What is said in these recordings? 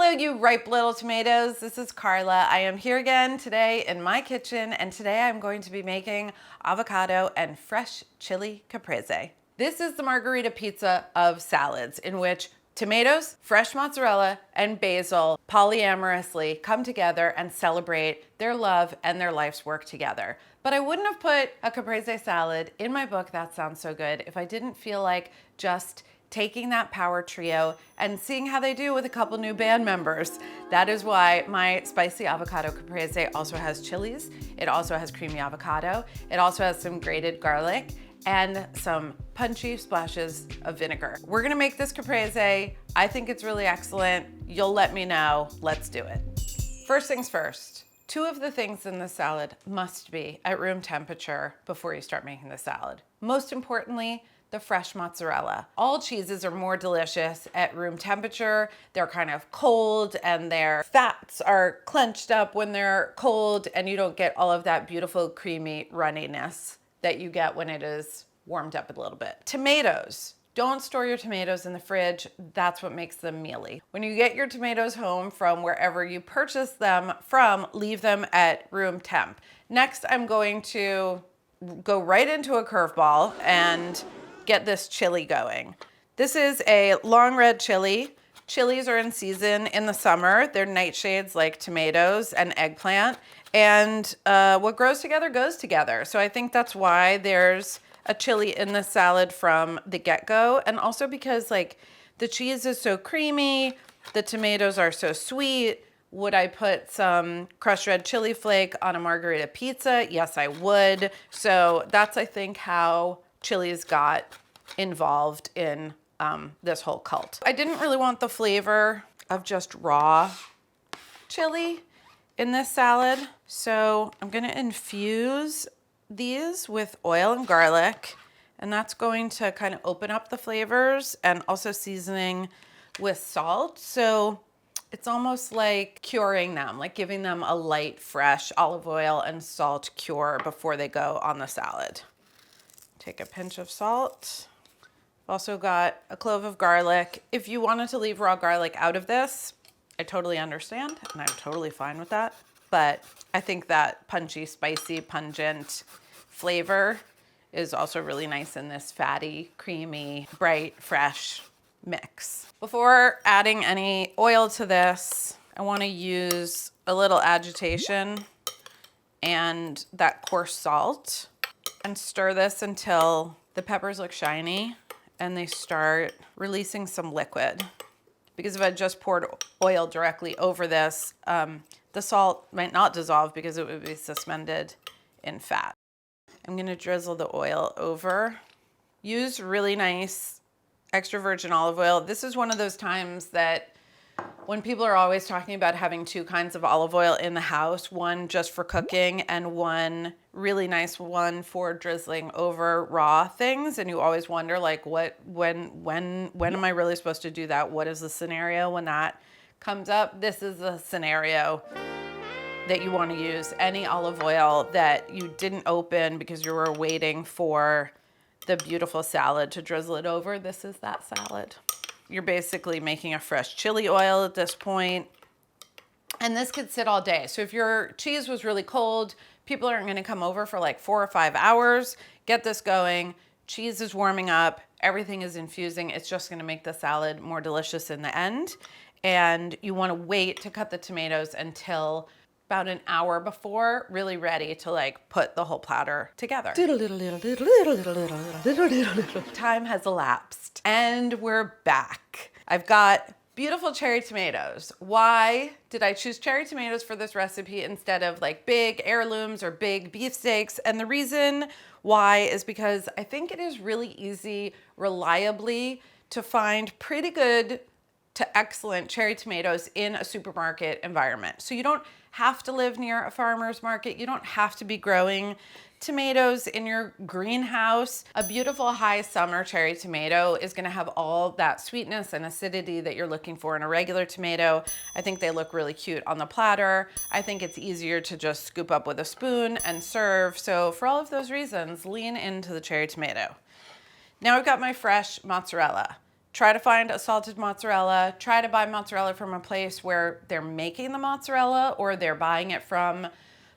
Hello, you ripe little tomatoes. This is Carla. I am here again today in my kitchen, and today I'm going to be making avocado and fresh chili caprese. This is the margarita pizza of salads, in which tomatoes, fresh mozzarella, and basil polyamorously come together and celebrate their love and their life's work together. But I wouldn't have put a caprese salad in my book, That Sounds So Good, if I didn't feel like just taking that power trio and seeing how they do with a couple new band members. That is why my spicy avocado caprese also has chilies. It also has creamy avocado. It also has some grated garlic and some punchy splashes of vinegar. We're gonna make this caprese. I think it's really excellent. You'll let me know. Let's do it. First things first, 2 of the things in the salad must be at room temperature before you start making the salad. Most importantly, the fresh mozzarella. All cheeses are more delicious at room temperature. They're kind of cold and their fats are clenched up when they're cold, and you don't get all of that beautiful creamy runniness that you get when it is warmed up a little bit. Tomatoes. Don't store your tomatoes in the fridge. That's what makes them mealy. When you get your tomatoes home from wherever you purchase them from, leave them at room temp. Next, I'm going to go right into a curveball and get this chili going. This is a long red chili. Chilies are in season in the summer. They're nightshades like tomatoes and eggplant. And what grows together goes together. So I think that's why there's a chili in the salad from the get-go. And also because like the cheese is so creamy, the tomatoes are so sweet. Would I put some crushed red chili flake on a margarita pizza? Yes, I would. So that's, I think, how chilies got involved in this whole cult. I didn't really want the flavor of just raw chili in this salad, so I'm gonna infuse these with oil and garlic, and that's going to kind of open up the flavors, and also seasoning with salt. So it's almost like curing them, like giving them a light, fresh olive oil and salt cure before they go on the salad. Take a pinch of salt. Also got a clove of garlic. If you wanted to leave raw garlic out of this, I totally understand, and I'm totally fine with that. But I think that punchy, spicy, pungent flavor is also really nice in this fatty, creamy, bright, fresh mix. Before adding any oil to this, I want to use a little agitation and that coarse salt and stir this until the peppers look shiny and they start releasing some liquid. Because if I just poured oil directly over this, the salt might not dissolve because it would be suspended in fat. I'm gonna drizzle the oil over. Use really nice extra virgin olive oil. This is one of those times that when people are always talking about having 2 kinds of olive oil in the house, one just for cooking and one really nice one for drizzling over raw things, and you always wonder like when am I really supposed to do that? What is the scenario when that comes up? This is the scenario that you want to use any olive oil that you didn't open because you were waiting for the beautiful salad to drizzle it over. This is that salad. You're basically making a fresh chili oil at this point. And this could sit all day. So if your cheese was really cold, people aren't gonna come over for like 4 or 5 hours. Get this going. Cheese is warming up. Everything is infusing. It's just gonna make the salad more delicious in the end. And you wanna wait to cut the tomatoes until about an hour before, really ready to like put the whole platter together. Time has elapsed and we're back. I've got beautiful cherry tomatoes. Why did I choose cherry tomatoes for this recipe instead of like big heirlooms or big beefsteaks? And the reason why is because I think it is really easy, reliably, to find pretty good to excellent cherry tomatoes in a supermarket environment. So you don't have to live near a farmer's market. You don't have to be growing tomatoes in your greenhouse. A beautiful high summer cherry tomato is gonna have all that sweetness and acidity that you're looking for in a regular tomato. I think they look really cute on the platter. I think it's easier to just scoop up with a spoon and serve. So for all of those reasons, lean into the cherry tomato. Now I've got my fresh mozzarella. try to find a salted mozzarella. Try to buy mozzarella from a place where they're making the mozzarella or they're buying it from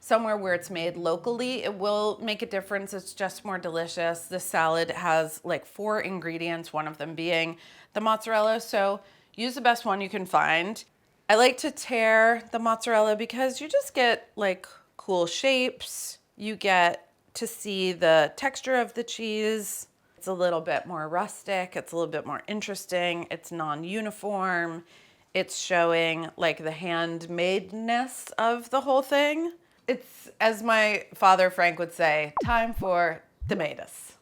somewhere where it's made locally. It will make a difference. It's just more delicious. This salad has like 4 ingredients, one of them being the mozzarella. So use the best one you can find. I like to tear the mozzarella because you just get like cool shapes. You get to see the texture of the cheese. It's a little bit more rustic. It's a little bit more interesting. It's non-uniform. It's showing like the handmadeness of the whole thing. It's, as my father Frank would say, time for tomatoes.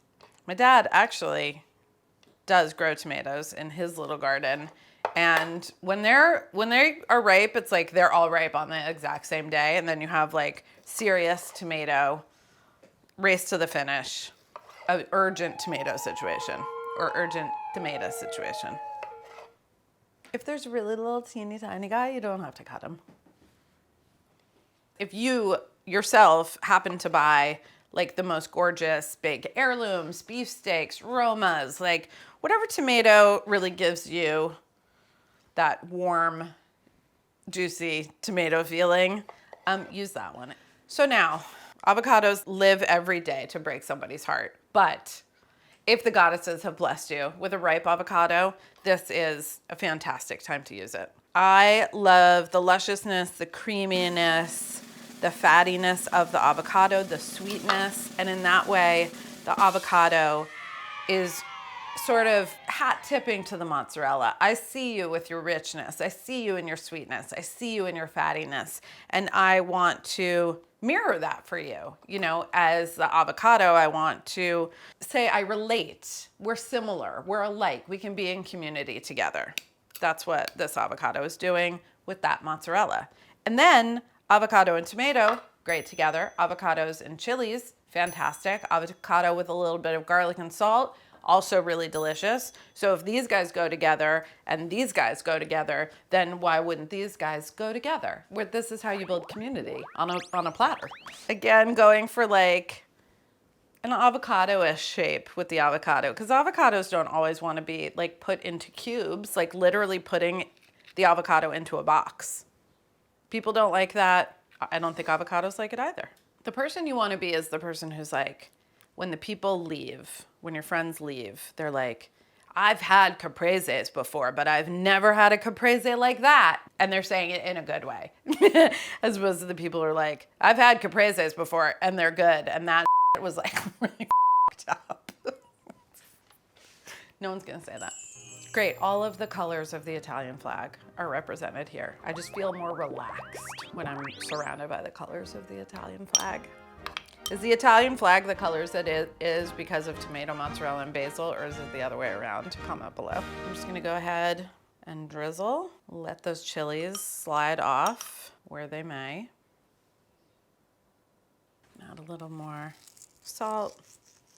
My dad actually does grow tomatoes in his little garden. And when they are ripe, it's like they're all ripe on the exact same day. And then you have like serious tomato, race to the finish, an urgent tomato situation or urgent tomato situation. If there's a really little teeny tiny guy, you don't have to cut him. If you yourself happen to buy like the most gorgeous big heirlooms, beefsteaks, Romas, like whatever tomato really gives you that warm, juicy tomato feeling, use that one. So now, avocados live every day to break somebody's heart. But if the goddesses have blessed you with a ripe avocado, this is a fantastic time to use it. I love the lusciousness, the creaminess, the fattiness of the avocado, the sweetness, and in that way, the avocado is sort of hat tipping to the mozzarella. I see you with your richness. I see you in your sweetness. I see you in your fattiness. And I want to mirror that for you. You know, as the avocado, I want to say I relate. We're similar. We're alike. We can be in community together. That's what this avocado is doing with that mozzarella. And then avocado and tomato, great together. Avocados and chilies, fantastic. Avocado with a little bit of garlic and salt, also really delicious. So if these guys go together and these guys go together, then why wouldn't these guys go together? This is how you build community on a platter. Again, going for like an avocado-ish shape with the avocado, because avocados don't always want to be like put into cubes, like literally putting the avocado into a box. People don't like that. I don't think avocados like it either. The person you want to be is the person who's like, when the people leave, when your friends leave, they're like, I've had Capreses before, but I've never had a Caprese like that. And they're saying it in a good way. As opposed to the people who are like, I've had Capreses before and they're good. And that was like really fucked up. No one's gonna say that. Great, all of the colors of the Italian flag are represented here. I just feel more relaxed when I'm surrounded by the colors of the Italian flag. Is the Italian flag the colors that it is because of tomato, mozzarella, and basil, or is it the other way around? Comment below. I'm just gonna go ahead and drizzle. Let those chilies slide off where they may. Add a little more salt.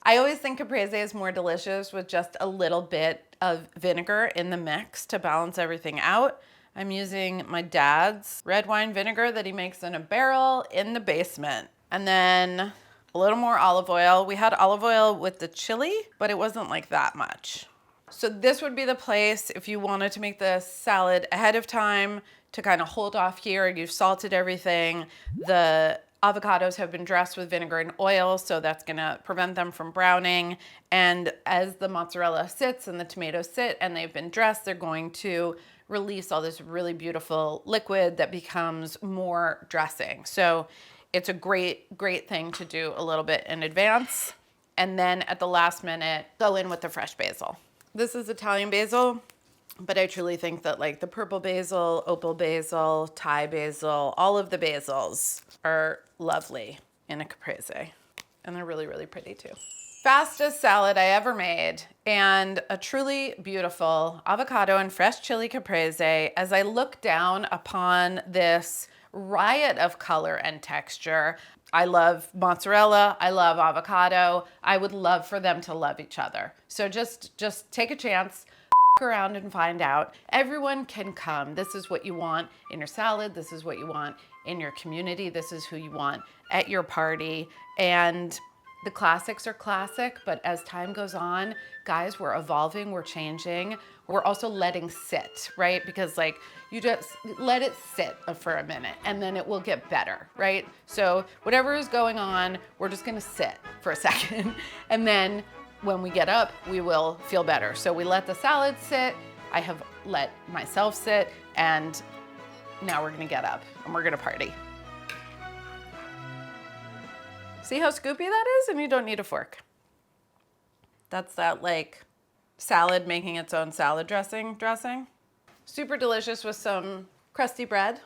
I always think Caprese is more delicious with just a little bit of vinegar in the mix to balance everything out. I'm using my dad's red wine vinegar that he makes in a barrel in the basement. And then a little more olive oil. We had olive oil with the chili, but it wasn't like that much. So this would be the place if you wanted to make the salad ahead of time to kind of hold off here. You've salted everything. The avocados have been dressed with vinegar and oil, so that's gonna prevent them from browning. And as the mozzarella sits and the tomatoes sit and they've been dressed, they're going to release all this really beautiful liquid that becomes more dressing. So it's a great, great thing to do a little bit in advance. And then at the last minute, go in with the fresh basil. This is Italian basil, but I truly think that like the purple basil, opal basil, Thai basil, all of the basils are lovely in a caprese. And they're really, really pretty too. Fastest salad I ever made, and a truly beautiful avocado and fresh chili caprese. As I look down upon this riot of color and texture, I love mozzarella, I love avocado. I would love for them to love each other. So just take a chance, around and find out. Everyone can come. This is what you want in your salad. This is what you want in your community. This is who you want at your party. And The classics are classic, but as time goes on, guys, we're evolving, we're changing. We're also letting sit, right? Because like, you just let it sit for a minute and then it will get better, right? So whatever is going on, we're just gonna sit for a second. And then when we get up, we will feel better. So we let the salad sit. I have let myself sit, and now we're gonna get up and we're gonna party. See how scoopy that is? And you don't need a fork. That's that like salad making its own salad dressing. Super delicious with some crusty bread,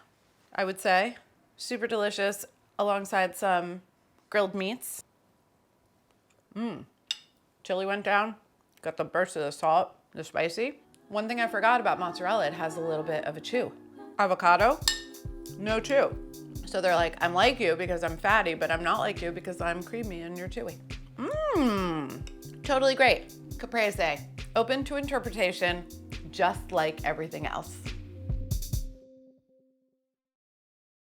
I would say. Super delicious alongside some grilled meats. Chili went down, got the burst of the salt, the spicy. One thing I forgot about mozzarella, it has a little bit of a chew. Avocado, no chew. So they're like, I'm like you because I'm fatty, but I'm not like you because I'm creamy and you're chewy. Totally great. Caprese, open to interpretation, just like everything else.